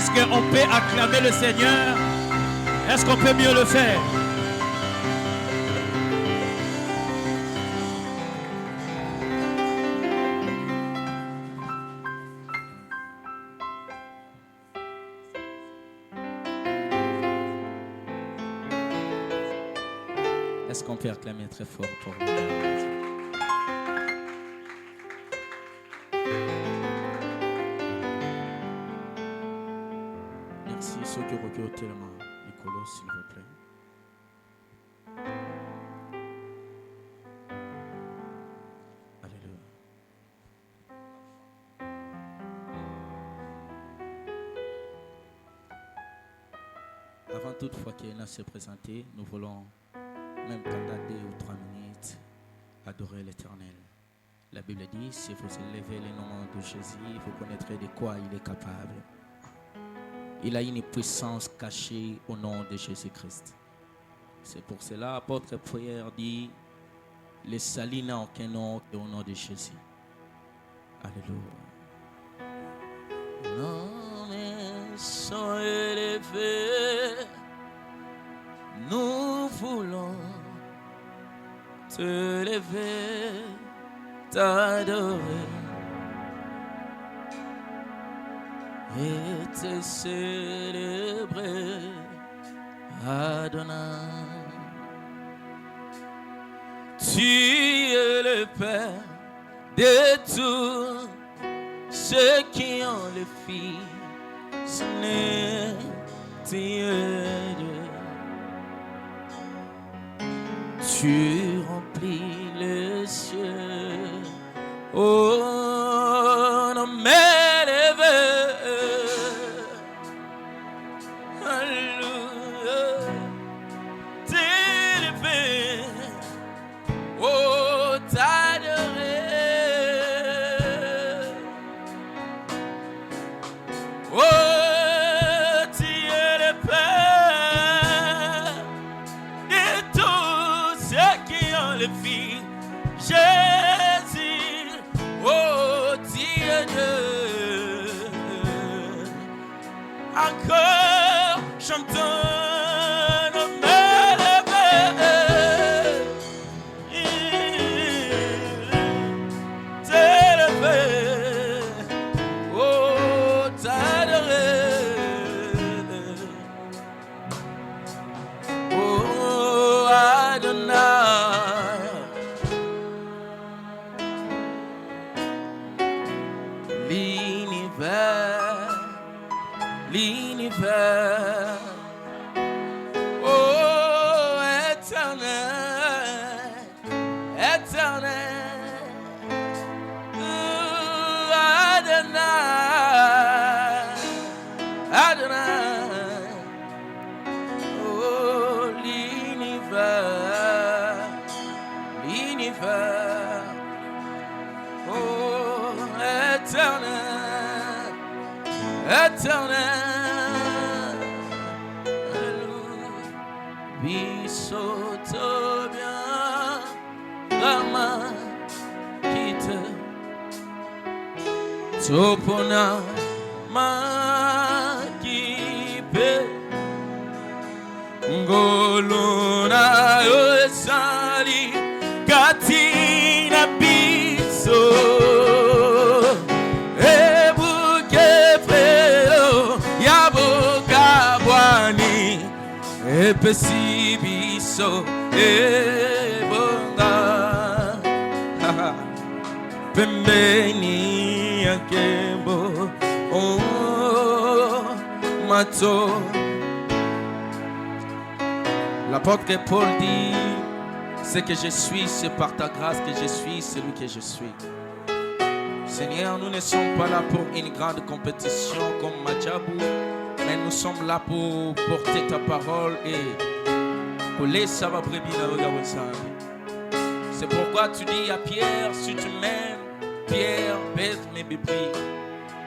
Est-ce qu'on peut acclamer le Seigneur? Est-ce qu'on peut mieux le faire? Est-ce qu'on peut acclamer très fort pour vous? Merci ceux qui recueillent tellement les colos, s'il vous plaît. Alléluia. Avant toutefois qu'Ena se présente, nous voulons, même pendant 2 ou 3 minutes, adorer l'Éternel. La Bible dit, si vous élevez le nom de Jésus, vous connaîtrez de quoi il est capable. Il a une puissance cachée au nom de Jésus-Christ. C'est pour cela, l'apôtre prière dit, le salut n'a aucun nom qu'au nom de Jésus. Alléluia. Nos mains sont élevées, nous voulons te lever, t'adorer et te célébrer, Adonai. Tu es le Père de tous ceux qui ont le Fils, né, tu es Dieu. Tu remplis les cieux, oh, non m'élevés. Alléluia, t'élever, oh, t'adorer, oh, tu es le Père de tous ceux qui ont le Fils, Jésus, oh, tu es Dieu. Encore chantons. L'univers, oh éternel, éternel, oh, Adonai, Adonai, oh l'univers, l'univers, oh éternel, éternel. Bisoto bien Rama Kita Topona Makipe Ngolona Osali Katina Biso Ebuke Freo Yaboka Bwani Epesi biso ebonga pembeni yakembo oh mato. L'apôtre Paul dit, ce que je suis, c'est par ta grâce que je suis celui que je suis. Seigneur, nous ne sommes pas là pour une grande compétition comme Madjabou, mais nous sommes là pour porter ta parole et coller ça va brebis dans le regard. C'est pourquoi tu dis à Pierre, si tu m'aimes, Pierre, baisse mes bébés.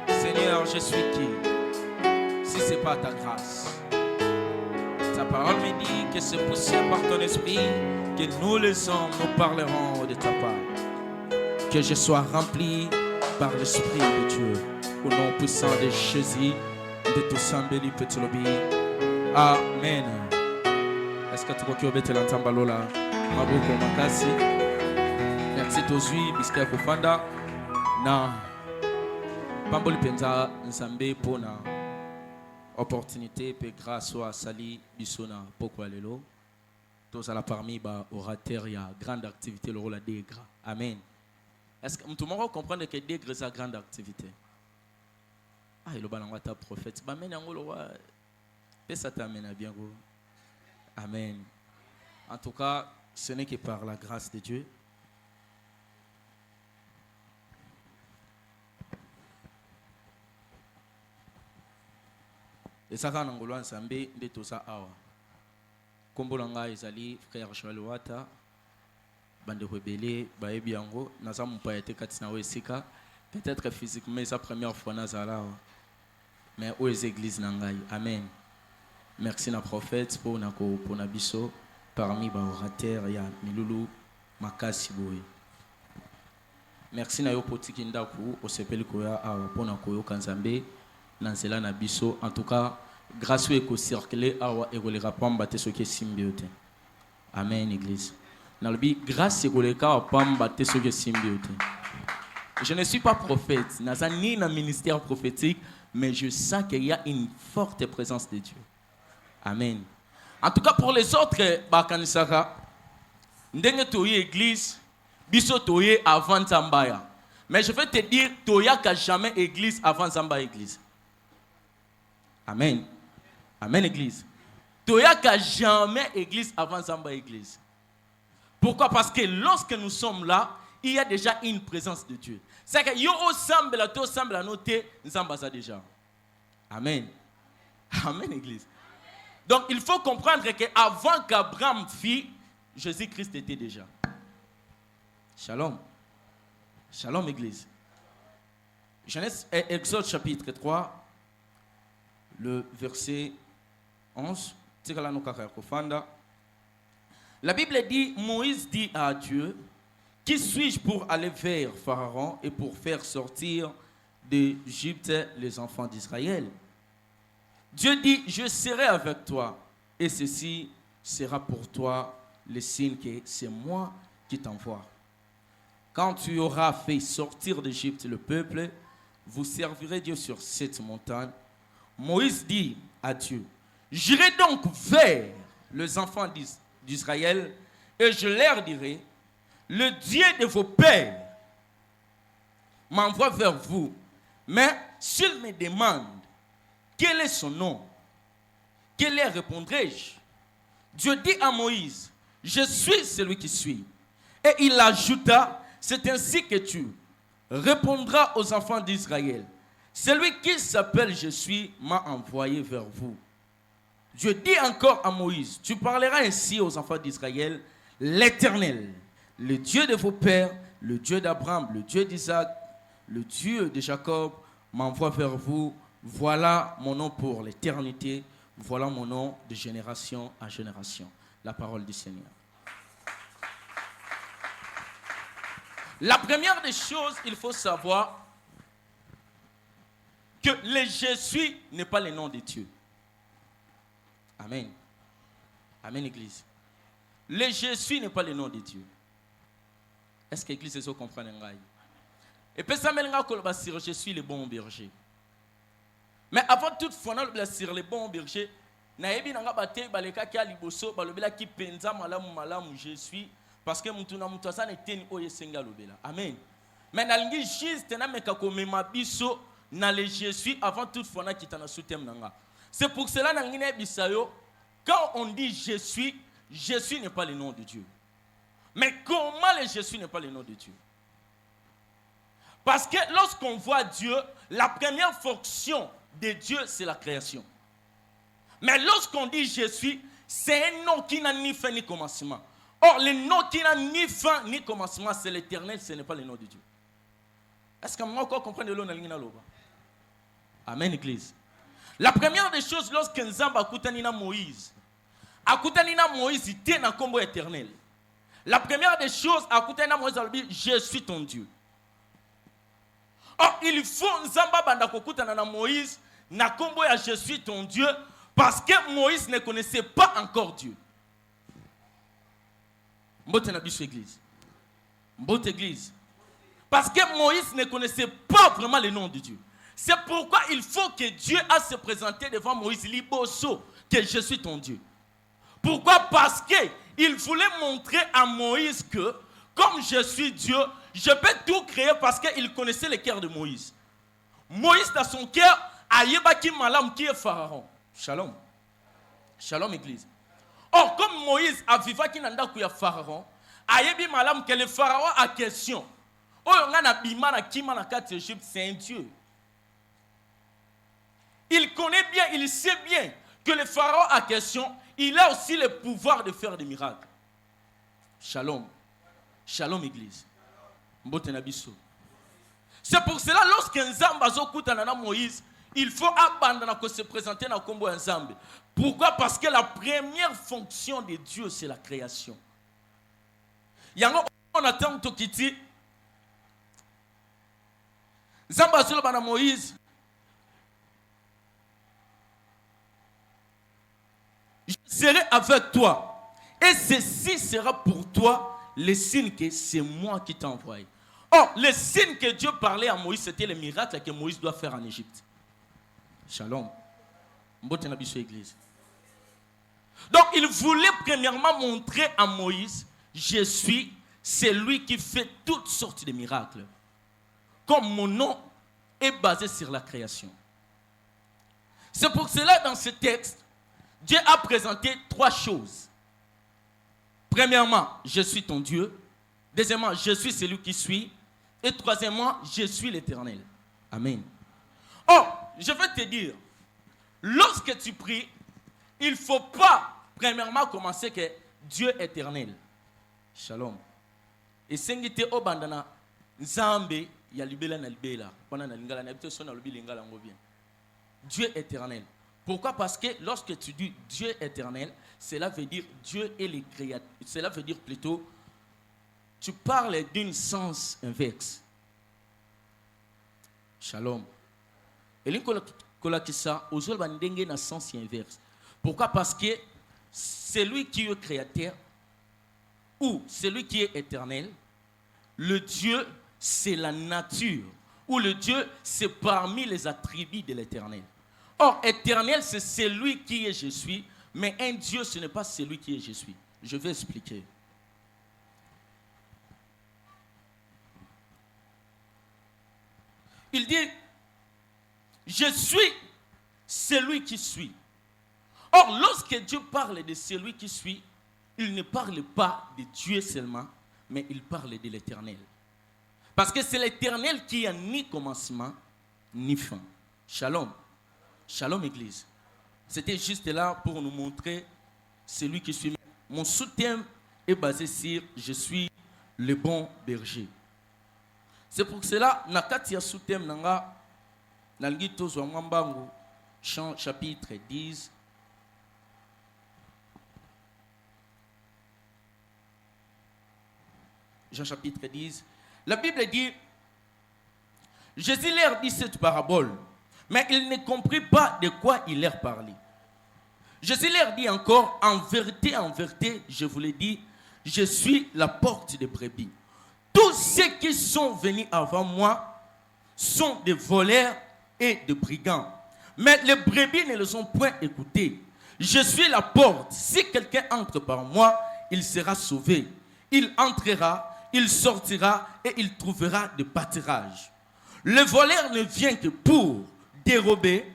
Seigneur, je suis qui? Si ce n'est pas ta grâce. Ta parole me dit que c'est poussé par ton esprit que nous les hommes, nous parlerons de ta part. Que je sois rempli par l'Esprit de Dieu. Au nom puissant de Jésus, de tout sambeli petit lobby. Amen. Est-ce que tu crois que tu as l'entendre balola? Maboko makasi. Merci tozui biska kufanda na pamboli penza nsambe pona opportunité pe grâce à sali bisona pokwa lelo. Tous à la parmi ba orateur ya grande activité le rôle dégre. Amen. Est-ce que tout le monde comprend que dégre c'est grande activité? Ah, il a ta prophète. Bah mais n'ango le roi. Et ça t'amène à bien go. Amen. En tout cas, ce n'est que par la grâce de Dieu. Et ça quand on ensemble de tout ça awa. Kombolanga ezali frère Joël Wata bande rebelle baebi yango naza mpayete katina wesika peut-être physiquement mais sa première fois nazala mais aux églises nangai. Amen. Merci na prophète pour na biso parmi ba orateur ya milulu makasi boye. Merci na yo potiki ndaku osepeli koya awa pona koyo kanzambe na nzela na biso. En tout cas grâce à ko circuler awa et le rapamba te soki symbiote. Amen église. Na lobi grâce ko le ka pamba te soki symbiote. Je ne suis pas prophète, naza ni na ministère prophétique, mais je sens qu'il y a une forte présence de Dieu. Amen. En tout cas pour les autres bakanisaka ndenge toye église biso toye avant Zambaya. Mais je vais te dire toya ka jamais église avant Zamba église. Amen. Amen église. Toya ka jamais église avant Zamba église. Pourquoi? Parce que lorsque nous sommes là, il y a déjà une présence de Dieu. C'est que yo semble la to semble la noter Zamba ça déjà. Amen. Amen église. Donc il faut comprendre que avant qu'Abraham fit, Jésus-Christ était déjà. Shalom. Shalom église. Genèse Exode chapitre 3 le verset 11. La Bible dit, Moïse dit à Dieu, qui suis-je pour aller vers Pharaon et pour faire sortir d'Égypte les enfants d'Israël? Dieu dit, je serai avec toi et ceci sera pour toi le signe que c'est moi qui t'envoie. Quand tu auras fait sortir d'Égypte le peuple, vous servirez Dieu sur cette montagne. Moïse dit à Dieu, j'irai donc vers les enfants d'Israël et je leur dirai, le Dieu de vos pères m'envoie vers vous. Mais s'il me demande quel est son nom, que leur répondrai-je? Dieu dit à Moïse, je suis celui qui suis. Et il ajouta, c'est ainsi que tu répondras aux enfants d'Israël. Celui qui s'appelle je suis m'a envoyé vers vous. Dieu dit encore à Moïse, tu parleras ainsi aux enfants d'Israël, l'Éternel, le Dieu de vos pères, le Dieu d'Abraham, le Dieu d'Isaac, le Dieu de Jacob, m'envoie vers vous. Voilà mon nom pour l'éternité. Voilà mon nom de génération en génération. La parole du Seigneur. La première des choses, il faut savoir que le je suis n'est pas le nom de Dieu. Amen. Amen, Église. Le je suis n'est pas le nom de Dieu. Est-ce que l'Église est comprend? Et puis ça me je suis le bon berger. Mais avant toute fois, sur le bon berger, je suis parce que amen. Mais je suis avant toute fois c'est pour cela quand on dit je suis n'est pas le nom de Dieu. Mais comment le je suis n'est pas le nom de Dieu? Parce que lorsqu'on voit Dieu, la première fonction de Dieu, c'est la création. Mais lorsqu'on dit je suis, c'est un nom qui n'a ni fin ni commencement. Or, le nom qui n'a ni fin ni commencement, c'est l'éternel, ce n'est pas le nom de Dieu. Est-ce que vous comprenez le nom? Amen, Église. La première des choses, lorsque Nzamba a Moïse, Moïse était dans le combo éternel. La première des choses, Moïse a dit, je suis ton Dieu. Or, il faut Nzamba banda kokutana na Moïse, na kombo ya je suis ton Dieu, parce que Moïse ne connaissait pas encore Dieu. Mbote na biso église. Mbote église. Parce que Moïse ne connaissait pas vraiment le nom de Dieu. C'est pourquoi il faut que Dieu a se présenté devant Moïse, liboso, que je suis ton Dieu. Pourquoi? Parce qu'il voulait montrer à Moïse que, comme je suis Dieu, je peux tout créer parce qu'il connaissait le cœur de Moïse. Moïse, dans son cœur, a yebaki malam qui est Pharaon. Shalom. Shalom, église. Or, comme Moïse a vécu qui n'anda kuya Pharaon, a yebi malam que le Pharaon a question. Oh, on a bima na kima na kat Égypte, c'est un Dieu. Il connaît bien, il sait bien que le Pharaon a question, il a aussi le pouvoir de faire des miracles. Shalom. Shalom, église. Mbote na biso. C'est pour cela, lorsqu'un Nzambe azokutana na Moïse, il faut abandonner que se présenter dans le combo Nzambe. Pourquoi? Parce que la première fonction de Dieu, c'est la création. Yango on attend to kiti. Nzambe azoloba na Moïse. Je serai avec toi. Et ceci sera pour toi le signe que c'est moi qui t'ai envoyé. Or, le signe que Dieu parlait à Moïse, c'était le miracle que Moïse doit faire en Égypte. Shalom. Mbote na biso église. Donc, il voulait premièrement montrer à Moïse, je suis celui qui fait toutes sortes de miracles. Comme mon nom est basé sur la création. C'est pour cela, dans ce texte, Dieu a présenté trois choses. Premièrement, je suis ton Dieu. Deuxièmement, je suis celui qui suis. Et troisièmement, je suis l'Éternel. Amen. Or, je vais te dire, lorsque tu pries, il ne faut pas, premièrement, commencer que Dieu est éternel. Shalom. Et sengite obandana nzambe ya libela na libela. Pendant na lingala na bito sona lobi lingala ngo bien. Dieu est éternel. Pourquoi? Parce que lorsque tu dis Dieu est éternel, cela veut dire Dieu est le créateur. Cela veut dire plutôt, tu parles d'un sens inverse. Shalom. Et l'incolakisa, aux va ndenge na sens inverse. Pourquoi? Parce que celui qui est créateur ou celui qui est éternel, le Dieu, c'est la nature. Ou le Dieu, c'est parmi les attributs de l'éternel. Or, éternel, c'est celui qui est je suis, mais un Dieu, ce n'est pas celui qui est je suis. Je vais expliquer. Il dit, je suis celui qui suis. Or, lorsque Dieu parle de celui qui suis, il ne parle pas de Dieu seulement, mais il parle de l'éternel. Parce que c'est l'éternel qui a ni commencement, ni fin. Shalom. Shalom, église. C'était juste là pour nous montrer celui qui suis. Mon sous-thème est basé sur je suis le bon berger. C'est pour cela, Nakatia sous-thème nanga, Nalgito Zwamambango, Jean chapitre 10. Jean chapitre 10. La Bible dit, Jésus leur dit cette parabole, mais ils ne comprirent pas de quoi il leur parlait. Jésus leur dit encore, en vérité, je vous l'ai dit, je suis la porte des brebis. Tous ceux qui sont venus avant moi sont des voleurs et des brigands. Mais les brebis ne les ont point écoutés. Je suis la porte. Si quelqu'un entre par moi, il sera sauvé. Il entrera, il sortira et il trouvera de pâturage. Le voleur ne vient que pour dérober,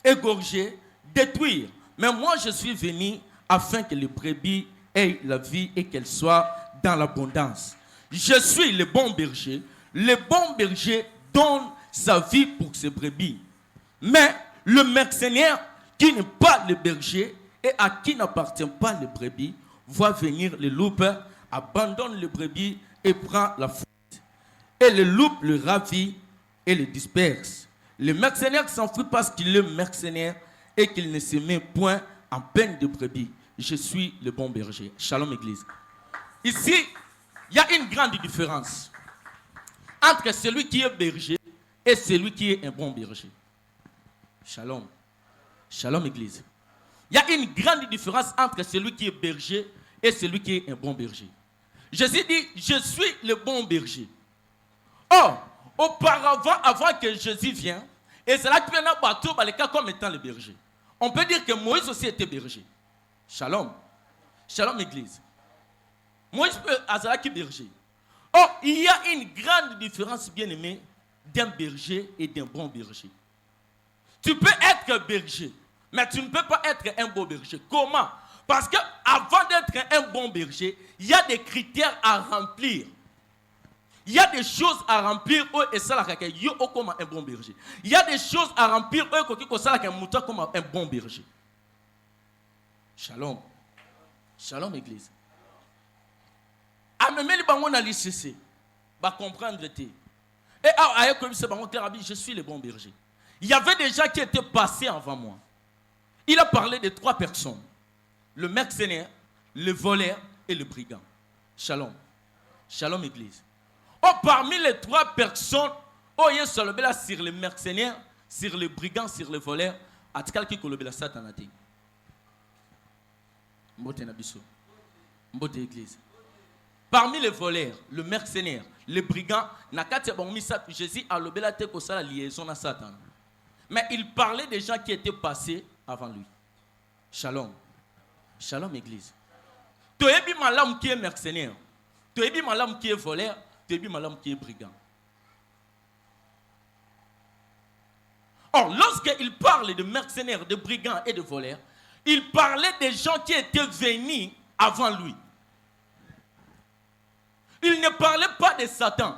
égorger, détruire. Mais moi, je suis venu afin que les brebis aient la vie et qu'elles soient dans l'abondance. Je suis le bon berger. Le bon berger donne sa vie pour ses brebis. Mais le mercenaire qui n'est pas le berger et à qui n'appartient pas le brebis voit venir le loup, abandonne le brebis et prend la fuite. Et le loup le ravit et le disperse. Le mercenaire s'enfuit parce qu'il est mercenaire et qu'il ne se met point en peine de brebis. Je suis le bon berger. Shalom, église. Ici, il y a une grande différence entre celui qui est berger et celui qui est un bon berger. Shalom. Shalom, Église. Il y a une grande différence entre celui qui est berger et celui qui est un bon berger. Jésus dit, je suis le bon berger. Or, auparavant, avant que Jésus vienne, et c'est là que nous avons les cas comme étant le berger. On peut dire que Moïse aussi était berger. Shalom. Shalom, Église. Moïse est berger. Or, il y a une grande différence, bien aimé, d'un berger et d'un bon berger. Tu peux être berger, mais tu ne peux pas être un bon berger. Comment? Parce qu'avant d'être un bon berger, il y a des critères à remplir. Il y a des choses à remplir et ça comme un bon berger. Il y a des choses à remplir comme un bon berger. Shalom. Shalom, Église. Comprendre. Et je suis le bon berger. Il y avait des gens qui étaient passés avant moi. Il a parlé de 3 personnes. Le mercenaire, le voleur et le brigand. Shalom. Shalom, Église. Oh, parmi les 3 personnes, oh, il y a sur le mercenaire, sur le brigand, sur le voleur, à tkal qui kolobela satanate. Mbote nabiso. Mbote Église. Parmi les voleurs, le mercenaire, le brigand, Jésus a lobela te ko la liaison à Satan. Mais il parlait des gens qui étaient passés avant lui. Shalom. Shalom, Église. Tu es bien l'homme qui est mercenaire. Tu es bien l'homme qui est voleur. Tu es bien l'homme qui est brigand. Or, lorsqu'il parle de mercenaires, de brigands et de voleurs, il parlait des gens qui étaient venus avant lui. Il ne parlait pas de Satan.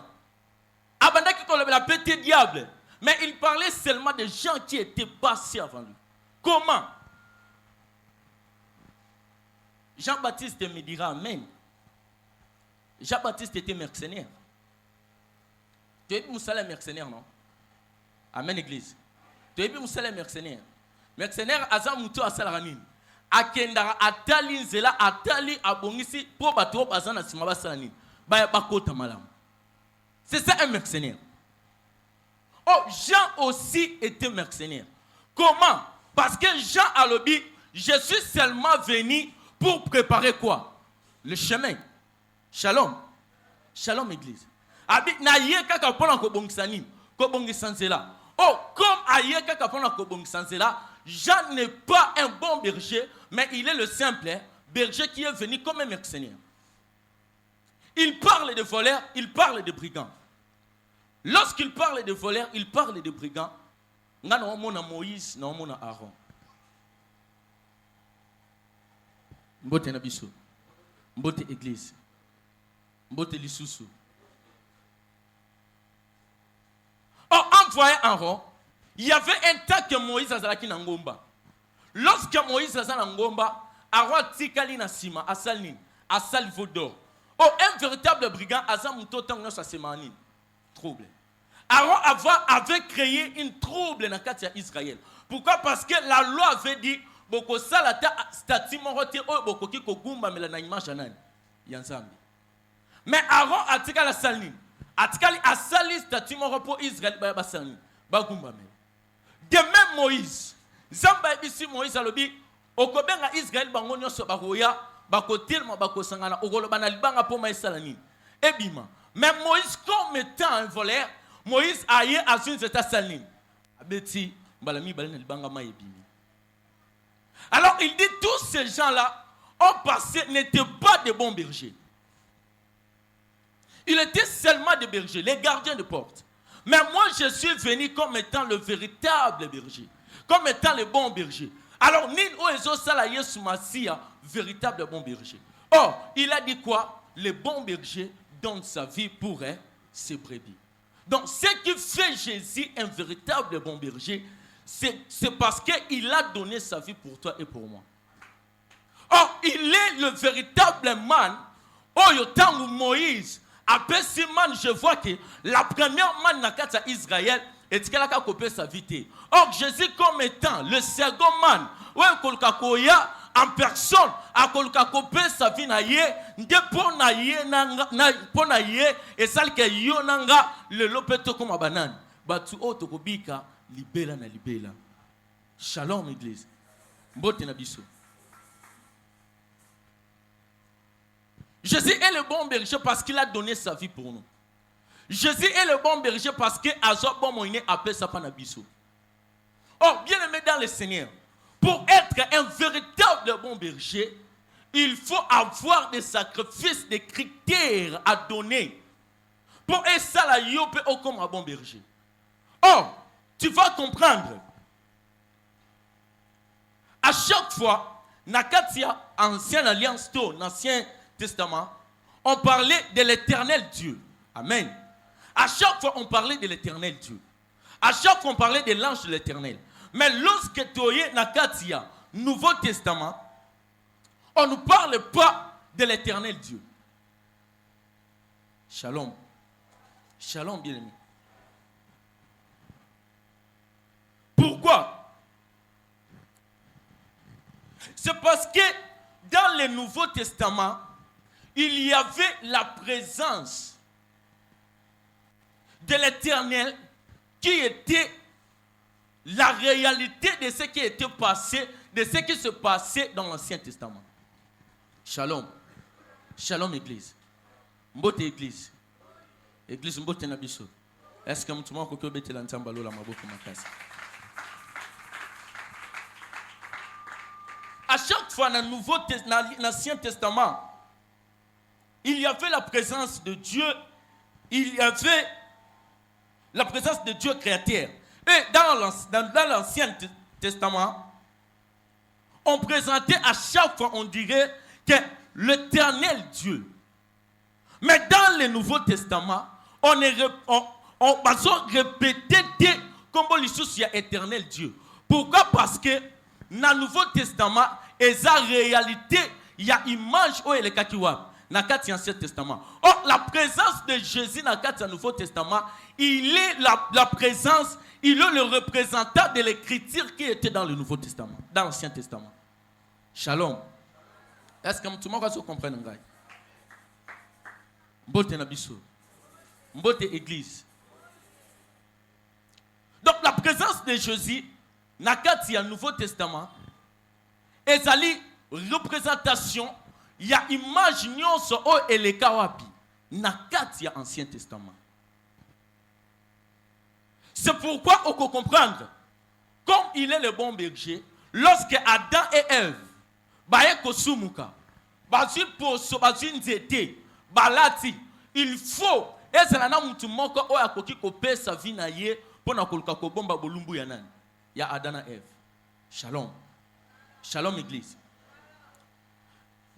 Abanda qui connaît la petite diable. Mais il parlait seulement des gens qui étaient passés avant lui. Comment? Jean-Baptiste me dira Amen. Jean-Baptiste était mercenaire. Tu es Moussala mercenaire, non? Amen, Église. Tu es Moussala mercenaire. Mercenaire, Azam Moutou Asalaramine. Akendara Atali Nzela Atali Abongisi pour Bato Bazana Simaba Salanin. Bakota Malam. C'est ça un mercenaire. Oh, Jean aussi était mercenaire. Comment? Parce que Jean a le dit, je suis seulement venu pour préparer quoi? Le chemin. Shalom. Shalom, Église. Abit na ye kaka pona ko bongisani, ko bongisansela. Oh, comme aye kaka pona ko bongisansela, Jean n'est pas un bon berger, mais il est le simple berger qui est venu comme un mercenaire. Il parle de voleurs, il parle de brigands. Lorsqu'il parle de voleurs, il parle de brigands. Nga na mona Moïse, na mona Aaron. Mbote na biso. Mbote église. Mbote lisusu. Oh, envoyé Aaron, il y avait un temps que Moïse azalaki na ngomba. Lorsque Moïse azala na ngomba, Aaron tikali na sima, asalin, asal vodor. Oh, un véritable brigand, azam mutotango sa semani. Trouble. Aaron avait créé une trouble dans Katia Israël. Pourquoi? Parce que la loi avait dit boko salata stati morote o boko ki ko gumba melana image nan yanzambi. Mais Aaron a tika la salin. Atikali asali stati moro pour Israël ba salin. Ba gumba mel. De même Moïse. Zamba ici Moïse alobi okobenga Israël bango nyonso ba roya ba kotelma ba kosangana okoloba na libanga po ma salani. Ebima. Mais Moïse comme étant un voleur, Moïse a eu à une salin. Abeti balami balina libanga ma ebimi. Alors il dit tous ces gens-là ont passé, n'étaient pas de bons bergers. Ils étaient seulement des bergers, les gardiens de porte. Mais moi je suis venu comme étant le véritable berger, comme étant le bon berger. Alors Nil Oezo Salaye Soumassia, véritable bon berger. Or, il a dit quoi? Le bon berger donne sa vie pour ses brebis. Donc ce qui fait Jésus un véritable bon berger, c'est parce qu'il a donné sa vie pour toi et pour moi. Or, il est le véritable man. Oh, yotangu Moïse. Après ce man, je vois que la première man n'a qu'à Israël et qu'il a coupé sa vie. Or, Jésus comme étant le second man, en personne, a coupé sa vie et celle que yonanga le lopeto comme banane. Batu otokobika libela na libela. Shalom, Église. Mbote na biso. Jésus est le bon berger parce qu'il a donné sa vie pour nous. Jésus est le bon berger parce que Azo bon moïne appelle sa panabiso. Oh, bien aimé dans le Seigneur, pour être un véritable bon berger, il faut avoir des sacrifices, des critères à donner pour être ça la yope comme un bon berger. Oh, tu vas comprendre. À chaque fois, Nakatia, ancienne alliance, l'Ancien Testament, on parlait de l'éternel Dieu. Amen. À chaque fois, on parlait de l'éternel Dieu. À chaque fois, on parlait de l'ange de l'éternel. Mais lorsque tu es Nakatia, Nouveau Testament, on ne parle pas de l'éternel Dieu. Shalom. Shalom, bien-aimé. Pourquoi? C'est parce que dans le Nouveau Testament, il y avait la présence de l'Éternel qui était la réalité de ce qui était passé, de ce qui se passait dans l'Ancien Testament. Shalom. Shalom, Église. Mbote Église. Église Mbote Nabiso. Est-ce que tu m'as dit que tu as dit la maboko makasi? À chaque fois dans l'Ancien Testament, il y avait la présence de Dieu, il y avait la présence de Dieu créateur. Et dans l'Ancien Testament, on présentait à chaque fois, on dirait que l'éternel Dieu. Mais dans le Nouveau Testament, on va répéter comme il y a éternel Dieu. Pourquoi? Parce que dans le Nouveau Testament, et sa réalité, il y a image où elle est kakiwa. Dans l'Ancien Testament. Or, la présence de Jésus dans le Nouveau Testament, il est la présence, il est le représentant de l'écriture qui était dans le Nouveau Testament, dans l'Ancien Testament. Shalom. Est-ce que tout le monde va se comprendre? Mbote Nabiso. Mbote Église. Donc, la présence de Jésus dans le Nouveau Testament, et ça représentation, il y a image nyonso o eleka wapi na kati ya Ancien Testament. C'est pourquoi on peut comprendre, comme il est le bon berger, lorsque Adam et Ève baye kosumuka, bazi poso bazi nzete, balati, il faut ezala na mutu moko o akoki kopesa vie na ye pona koluka kobomba bolumbu ya nani? Ya Adam et Ève. Shalom. Shalom, Église.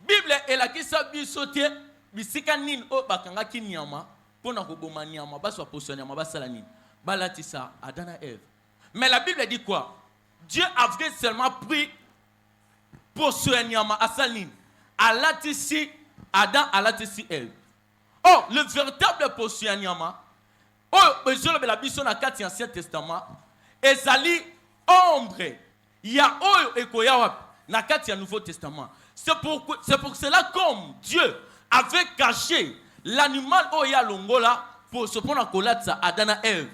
Bible elakisa biso te bisika nini o bakanga ki nyama pona koboma nyama baswa poso nyama basala nini balatisa Adam et Ève. Mais la Bible dit quoi? Dieu avait seulement pris poso nyama asala nini alatisi Adam alatisi Ève. Oh, le véritable poso nyama oh bezolo bela biso na kati ya Ancien Testament ezali ombre ya oyo ekoya wapi na kati ya Nouveau Testament. C'est pour cela comme Dieu avait caché l'animal Oya Longola pour se prendre en colère à Adam et Ève.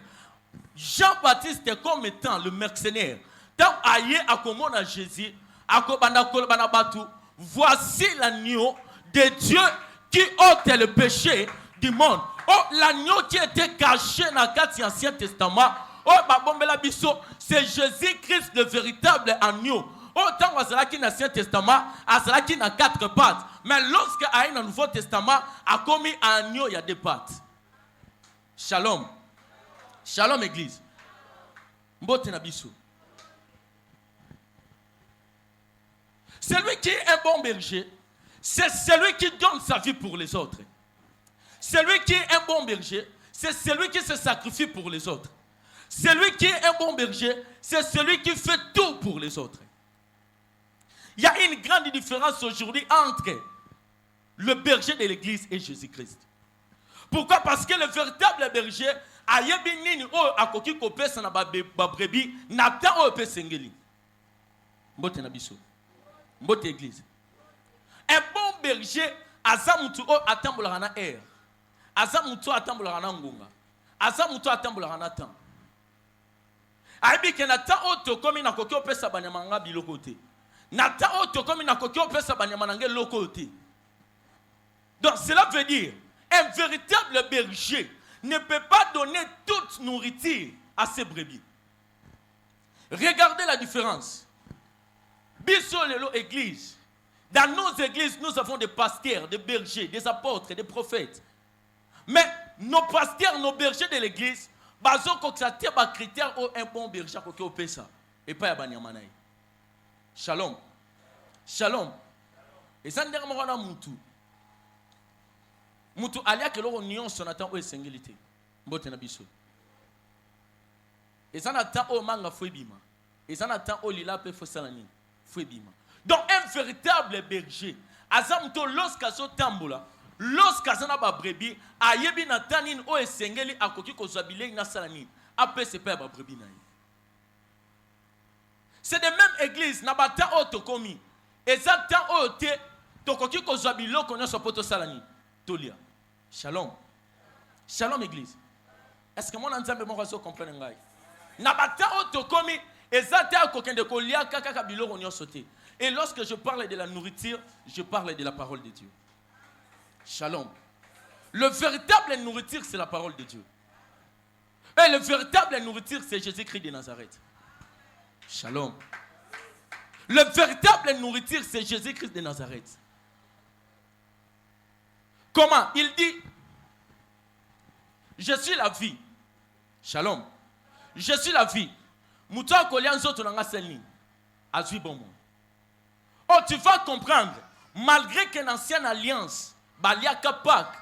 Jean-Baptiste comme étant le mercenaire. Tant aïe à comment à Jésus, à Kobanabatu, voici l'agneau de Dieu qui ôte le péché du monde. Oh, l'agneau qui était caché dans l'Ancien Testament. Oh, c'est Jésus-Christ le véritable agneau. Autant que dans l'Ancien Testament, il y a 4 pattes. Mais lorsque il y a un Nouveau Testament, il y a commis un agneau, il y a 2 pattes. Shalom. Shalom, Église. Mbote Nabiso. Celui qui est un bon berger, c'est celui qui donne sa vie pour les autres. Celui qui est un bon berger, c'est celui qui se sacrifie pour les autres. Celui qui est un bon berger, c'est celui qui fait tout pour les autres. Il y a une grande différence aujourd'hui entre le berger de l'église et Jésus-Christ. Pourquoi? Parce que le véritable berger a yebinini o akoki kopesa na ba brebi na ta o pesengeli. Mbote na biso. Mbote église. Un bon berger azamutu o atambola na air. Azamutu atambola na ngunga. Azamutu atambola na temps. Aibike na ta oto komi na koki opesa banyama nga biloko te. Na ta oto komi na koki opesa banyama nange loko te. Donc cela veut dire, un véritable berger ne peut pas donner toute nourriture à ses brebis. Regardez la différence. Biso lelo église. Dans nos églises, nous avons des pasteurs, des bergers, des apôtres, des prophètes. Mais nos pasteurs, nos bergers de l'église, bazo koksatia ba critère au un bon berger koki opesa et pas ya banyamanaï. Shalom. Shalom. Et ça ndenge mo na mutu. Mutu alia ke lo nion sonatan o esengilité. Mbote na biso. Et ça n'attend au manga fouebima. Et ça n'attend au lila pe fosalani. Fouebima. Donc un véritable berger, azamto loskaso tambola, loskazana ba brebi, ayebi na tanin o esengeli akoki ko zabile na salani, apé se pa ba brebi na. C'est de même église na bata o tokomi. Exactement o te tokoki ko zabilo ko nyoso poto salani. Tolia. Shalom. Shalom église. Est-ce que mon ensemble mon raso comprendre ngai? Na bata o tokomi exactement ko kende ko lia kaka kabilo ko nyoso te. Et lorsque je parle de la nourriture, je parle de la parole de Dieu. Shalom. Le véritable nourriture, c'est la parole de Dieu. Et le véritable nourriture, c'est Jésus-Christ de Nazareth. Shalom. Le véritable nourriture, c'est Jésus-Christ de Nazareth. Comment? Il dit, je suis la vie. Shalom. Je suis la vie. Mouta kolian zoto nanga selni. Azui bonbon. Oh, tu vas comprendre, malgré qu'une ancienne alliance, Baliaka Pâques,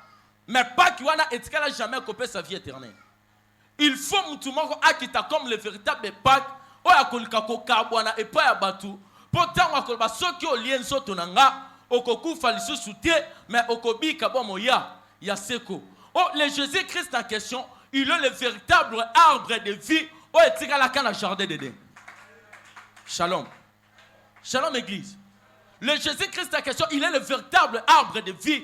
mais Pâques wana etikala jamais copé sa vie éternelle. Il faut mutumoko akita comme le véritable Pâques, o yakolika ko kabwana et pas ya batu, pourtant wakolba soki o lien soto nanga, okokufa lisusu te, mais okobi kabomo ya seko. Oh, le Jésus-Christ en question, il est le véritable arbre de vie, o etikala kana jardin d'Éden. Shalom. Shalom église. Le Jésus-Christ en question, il est le véritable arbre de vie.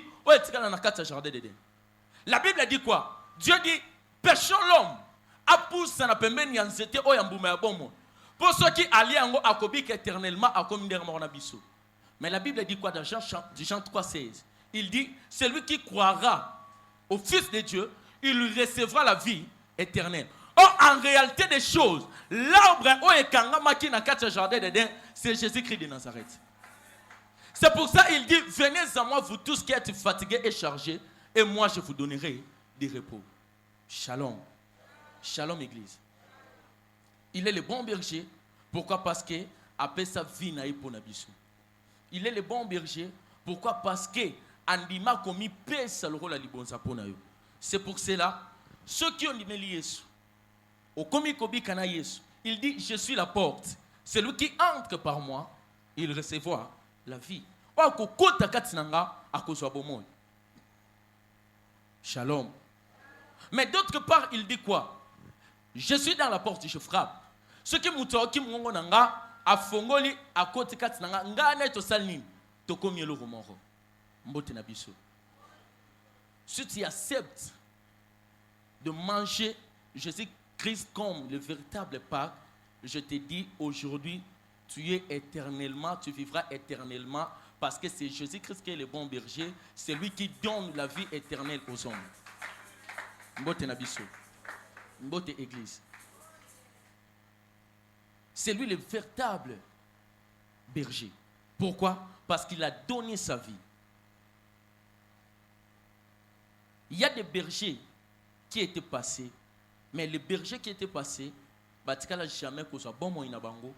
La Bible dit quoi? Dieu dit, péchons l'homme. Apousse na pembeni ya nzete o ya mbuma ya bomo. Pour ceux qui allient en akobik éternellement à comme biso. Mais la Bible dit quoi dans Jean 3,16? Il dit, celui qui croira au Fils de Dieu, il recevra la vie éternelle. Or, en réalité des choses, l'arbre o ekanga maki na kati jardin d'Éden, c'est Jésus-Christ de Nazareth. C'est pour ça qu'il dit, venez à moi vous tous qui êtes fatigués et chargés, et moi je vous donnerai du repos. Shalom. Shalom église. Il est le bon berger. Pourquoi? Parce que après sa vie na pour nabiso. Il est le bon berger. Pourquoi? Parce que andima komi pesa le rôle à libonza pour nayo. C'est pour cela, ceux qui ont dit Yesu, au komi kobi kana Yesu, il dit, je suis la porte. Celui qui entre par moi, il recevra la vie. Shalom. Mais d'autre part, il dit quoi? Je suis dans la porte, je frappe. Ce qui m'outoki m'ongonanga, a fongoli, a kote katinanga, nga neto salnim, toko mielo romoro. Mbote nabiso. Si tu acceptes de manger Jésus-Christ comme le véritable Pâques, je te dis aujourd'hui, tu es éternellement, tu vivras éternellement parce que c'est Jésus-Christ qui est le bon berger, c'est lui qui donne la vie éternelle aux hommes. Mbote nabiso, mbote église. C'est lui le véritable berger. Pourquoi? Parce qu'il a donné sa vie. Il y a des bergers qui étaient passés, mais les bergers qui étaient passés, batikala jamais que soit bon moïna bango.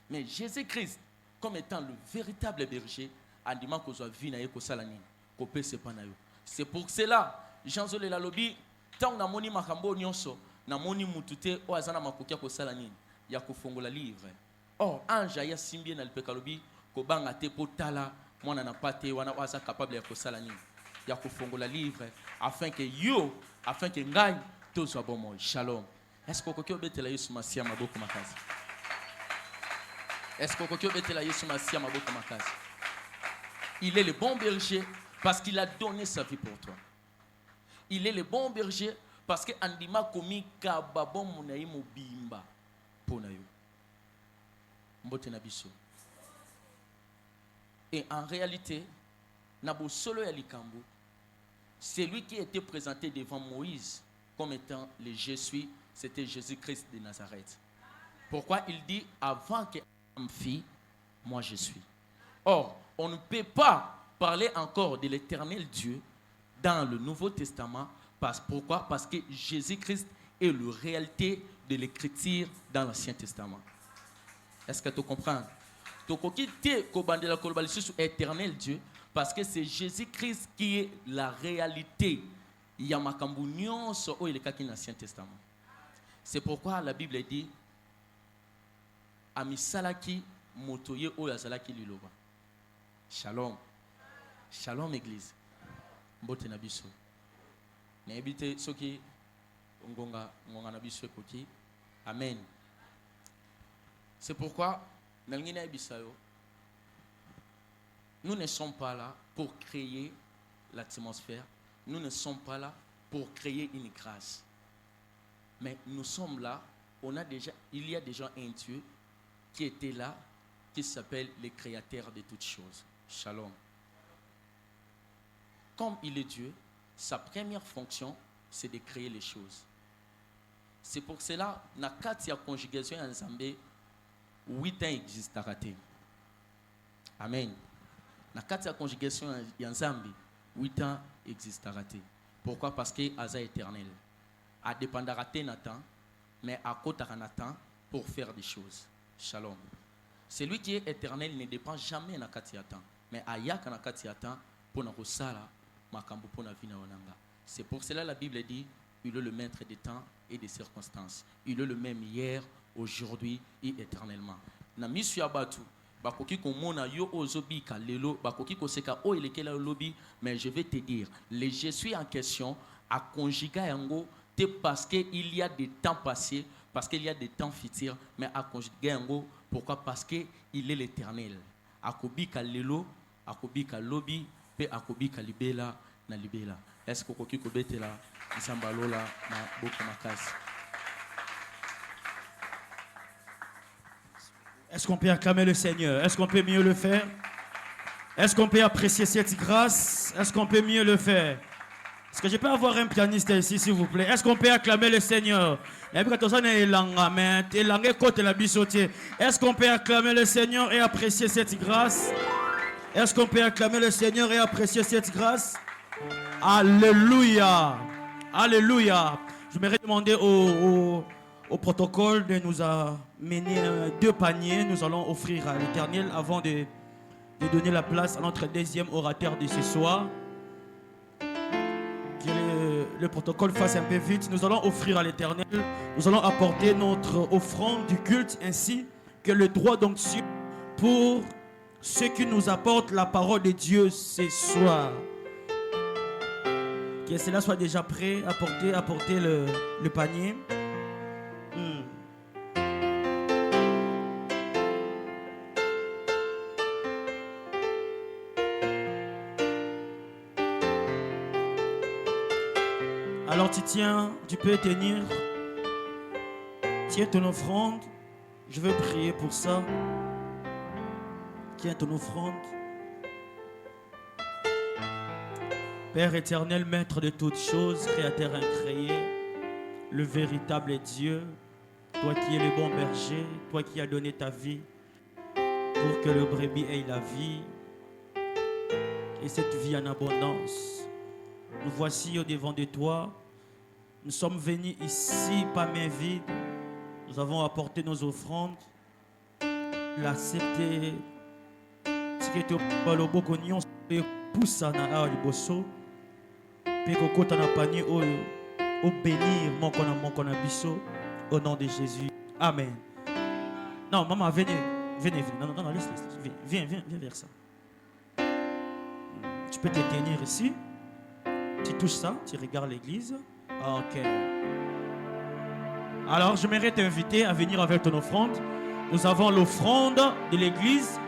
Mais Jésus-Christ, comme étant le véritable berger, a dit que soit vie na yeko salani, kopé se panayo. C'est pour cela, Jean-Zolé la lobby, tant na moni makambo nyonso, na moni mutute o azana makokia ko salani, ya ko fongola livre. Or anja ya simbie na lipeka lobby, ko banga te potala, mwana na pate wana waza capable ya ko salani, ya ko fongola livre afin que ngai to soit bon moi. Shalom. Est-ce que vous avez été là Yesu Masia maboko makazi? Est-ce que vous avez été là Yesu Masia maboko makazi? Il est le bon berger parce qu'il a donné sa vie pour toi. Il est le bon berger parce que andima komi kababo munayi mobimba pona yo. Mbote na biso. Et en réalité, Nabo Solo Yalikambo, c'est lui qui était présenté devant Moïse comme étant le Je suis, c'était Jésus-Christ de Nazareth. Pourquoi il dit avant que Adam fît, moi je suis. Or, on ne peut pas parler encore de l'éternel Dieu dans le Nouveau Testament. Pourquoi? Parce que Jésus-Christ est la réalité de l'écriture dans l'Ancien Testament. Est-ce que tu comprends? Éternel Dieu, parce que c'est Jésus-Christ qui est la réalité. Il y a Makambunion sur l'Ancien Testament. C'est pourquoi la Bible dit Amisalaki motoye oyazalaki liloba. Shalom. Shalom église. Mbote na biso. Na ebite soki ngonga na biso ekoki. Amen. C'est pourquoi nous ne sommes pas là pour créer l'atmosphère. Nous ne sommes pas là pour créer une grâce. Mais nous sommes là, il y a déjà un Dieu qui était là, qui s'appelle le créateur de toutes choses. Shalom. Comme il est Dieu, sa première fonction, c'est de créer les choses. C'est pour cela, na kati ya conjugation ensemble, 8 ans existera. Amen. Na kati ya conjugation ensemble, 8 ans existera. Pourquoi? Parce que Aza est éternel. A dépendra de Nathan, mais à côté de Nathan pour faire des choses. Shalom. Celui qui est éternel ne dépend jamais de kati ya temps, mais ayak na kati ya temps pour na kosala makambo pour na vina onanga. C'est pour cela la Bible dit il est le maître des temps et des circonstances. Il est le même hier, aujourd'hui et éternellement. Na misu ya batu bakoki komona yo ozobi ka lelo bakoki koseka o elekela lobi, mais je vais te dire le je suis en question à conjuga yango te parce que il y a des temps passés, parce qu'il y a des temps futurs, mais à conjuga yango pourquoi? Parce que il est l'éternel. Akobi ka lelo, akobi ka lobi, pe akobi ka libela na libela. Est-ce que koki kobetela isambalola na boka makasi? Est-ce qu'on peut acclamer le Seigneur? Est-ce qu'on peut mieux le faire? Est-ce qu'on peut apprécier cette grâce? Est-ce qu'on peut mieux le faire? Est-ce que je peux avoir un pianiste ici, s'il vous plaît? Est-ce qu'on peut acclamer le Seigneur? Est-ce qu'on peut acclamer le Seigneur et apprécier cette grâce? Est-ce qu'on peut acclamer le Seigneur et apprécier cette grâce? Alléluia! Alléluia! Je voudrais demander au protocole de nous amener 2 paniers. Nous allons offrir à l'Éternel avant de donner la place à notre deuxième orateur de ce soir. Que le protocole fasse un peu vite. Nous allons offrir à l'Éternel. Nous allons apporter notre offrande du culte ainsi que le droit d'onction pour ceux qui nous apportent la parole de Dieu ce soir. Que cela soit déjà prêt. Apporter le panier. Alors tu peux tenir. Tiens ton offrande. Je veux prier pour ça. Tiens ton offrande. Père éternel, maître de toutes choses, créateur incréé, le véritable Dieu, toi qui es le bon berger, toi qui as donné ta vie pour que le brebis ait la vie et cette vie en abondance. Nous voici au devant de toi. Nous sommes venus ici pas main vide. Nous avons apporté nos offrandes. L'accepter. Ce qui était au Bokonion, c'est pousse à la liboso. Puis qu'on a panier au bénir mon biso au nom de Jésus. Amen. Non, maman, venez. Non, laisse. Viens vers ça. Tu peux te tenir ici. Tu touches ça, tu regardes l'église. Ok. Alors, j'aimerais t'inviter à venir avec ton offrande. Nous avons l'offrande de l'église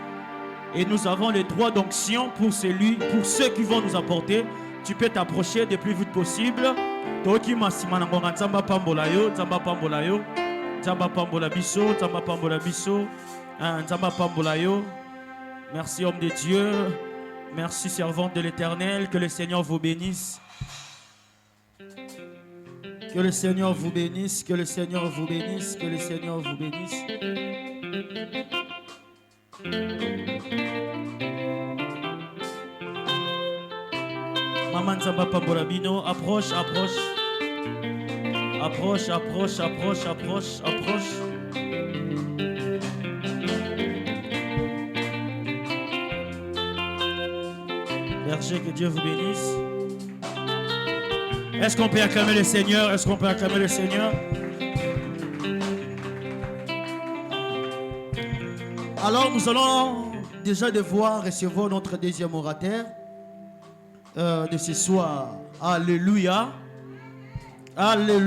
et nous avons les droits d'onction pour ceux qui vont nous apporter. Tu peux t'approcher le plus vite possible Toki masima na ngonga nzamba pambola yo, nzamba pambola yo, nzamba pambola biso, nzamba pambola biso, nzamba pambola yo. Merci homme de Dieu, merci servante de l'Éternel, que le Seigneur vous bénisse. Que le Seigneur vous bénisse, que le Seigneur vous bénisse, que le Seigneur vous bénisse. Maman Nzamba Pambolabino, approche, approche. Approche, approche, approche, approche, approche. Berger, que Dieu vous bénisse. Est-ce qu'on peut acclamer le Seigneur? Est-ce qu'on peut acclamer le Seigneur? Alors nous allons déjà devoir recevoir notre deuxième orateur de ce soir. Alléluia. Alléluia.